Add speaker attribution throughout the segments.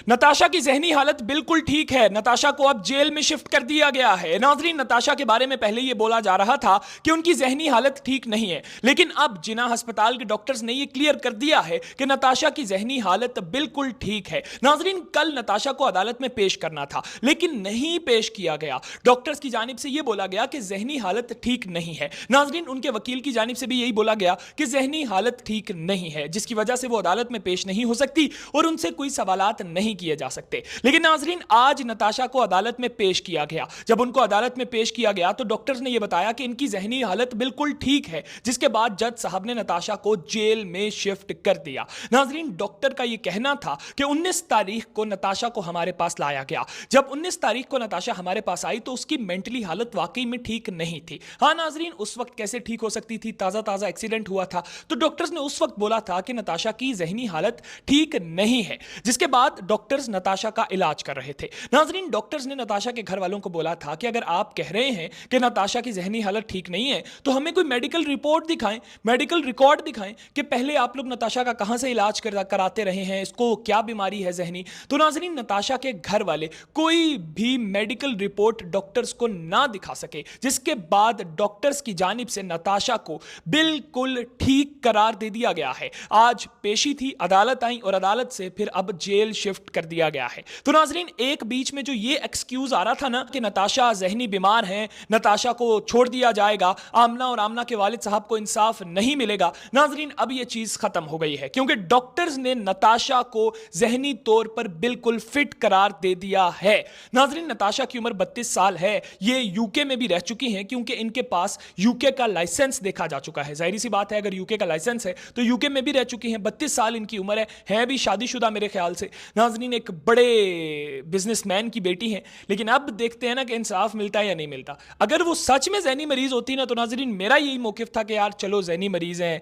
Speaker 1: नताशा की ज़हनी हालत बिल्कुल ठीक है। नताशा को अब जेल में शिफ्ट कर दिया गया है। नाज़रीन, नताशा के बारे में पहले ये बोला जा रहा था कि उनकी ज़हनी हालत ठीक नहीं है, लेकिन अब जिना अस्पताल के डॉक्टर्स ने ये क्लियर कर दिया है कि नताशा की ज़हनी हालत बिल्कुल ठीक है। नाज़रीन, कल नताशा को अदालत में पेश करना था, लेकिन नहीं पेश किया गया। डॉक्टर्स की जानिब से ये बोला गया कि ज़हनी हालत ठीक नहीं है। नाज़रीन, उनके वकील की जानिब से भी यही बोला गया कि ज़हनी हालत ठीक नहीं है, जिसकी वजह से वो अदालत में पेश नहीं हो सकती और उनसे कोई सवालात नहीं किए जा सकते। लेकिन नाज़रीन, आज नताशा को अदालत में पेश किया गया। जब उनको अदालत में पेश किया गया तो डॉक्टर्स ने यह बताया कि इनकी ज़हनी हालत बिल्कुल ठीक है, जिसके बाद जज साहब ने नताशा को जेल में शिफ्ट कर दिया। नाज़रीन, डॉक्टर का यह कहना था कि 19 तारीख को नताशा को हमारे पास लाया गया। जब 19 तारीख को नताशा हमारे पास आई तो उसकी मेंटली हालत वाकई में ठीक नहीं थी। हाँ नाज़रीन, उस वक्त कैसे ठीक हो सकती थी, ताज़ा ताज़ा एक्सीडेंट हुआ था, तो डॉक्टर्स ने उस वक्त बोला था कि नताशा की ज़हनी हालत ठीक नहीं है, जिसके बाद डॉक्टर्स नताशा का इलाज कर रहे थे। नाज़रीन, डॉक्टर्स ने नताशा के घर वालों को बोला था कि अगर आप कह रहे हैं कि नताशा की ज़हनी हालत ठीक नहीं है तो हमें कोई मेडिकल रिपोर्ट दिखाएं, मेडिकल रिकॉर्ड दिखाएं कि पहले आप लोग नताशा का कहां से इलाज कराते रहे हैं, इसको क्या बीमारी है ज़हनी। तो नाज़रीन, नताशा के घर वाले कोई भी मेडिकल रिपोर्ट डॉक्टर्स को ना दिखा सके, जिसके बाद डॉक्टर्स की जानिब से नताशा को बिल्कुल ठीक करार दे दिया गया है। आज पेशी थी, अदालत आई और अदालत से फिर अब जेल शिफ्ट कर दिया गया है। तो नाज़रीन, एक बीच में जो ये एक्सक्यूज आ रहा था ना कि नताशा ज़हनी बीमार हैं, नताशा को छोड़ दिया जाएगा, आमना और आमना के वालिद साहब को इंसाफ नहीं मिलेगा, नाज़रीन अब ये चीज़ खत्म हो गई है, क्योंकि डॉक्टर्स ने नताशा को ज़हनी तौर पर बिल्कुल फिट करार दे दिया है। नाज़रीन, नताशा की उम्र 32 साल है। ये यूके में भी रह चुकी हैं, क्योंकि इनके पास यूके का लाइसेंस देखा जा चुका है। जाहिर सी बात है, अगर यूके का लाइसेंस है तो यूके में भी रह चुकी हैं। 32 साल इनकी उम्र है भी शादीशुदा मेरे ख्याल से। नाज़रीन, एक बड़े बिजनेसमैन की बेटी हैं, लेकिन अब देखते हैं ना कि इंसाफ मिलता है या नहीं मिलता। अगर वो सच में ज़हनी मरीज होती ना तो नाज़रीन मेरा यही मौक़िफ़ था कि यार चलो ज़हनी मरीज हैं,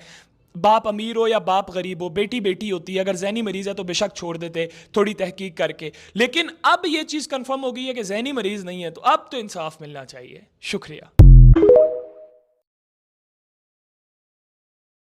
Speaker 1: बाप अमीर हो या बाप गरीब हो, बेटी बेटी होती है, अगर ज़हनी मरीज़ है तो बेशक छोड़ देते थोड़ी तहकीक करके। लेकिन अब ये चीज़ कंफर्म हो गई है कि ज़हनी मरीज़ नहीं है, तो अब तो इंसाफ मिलना चाहिए। शुक्रिया।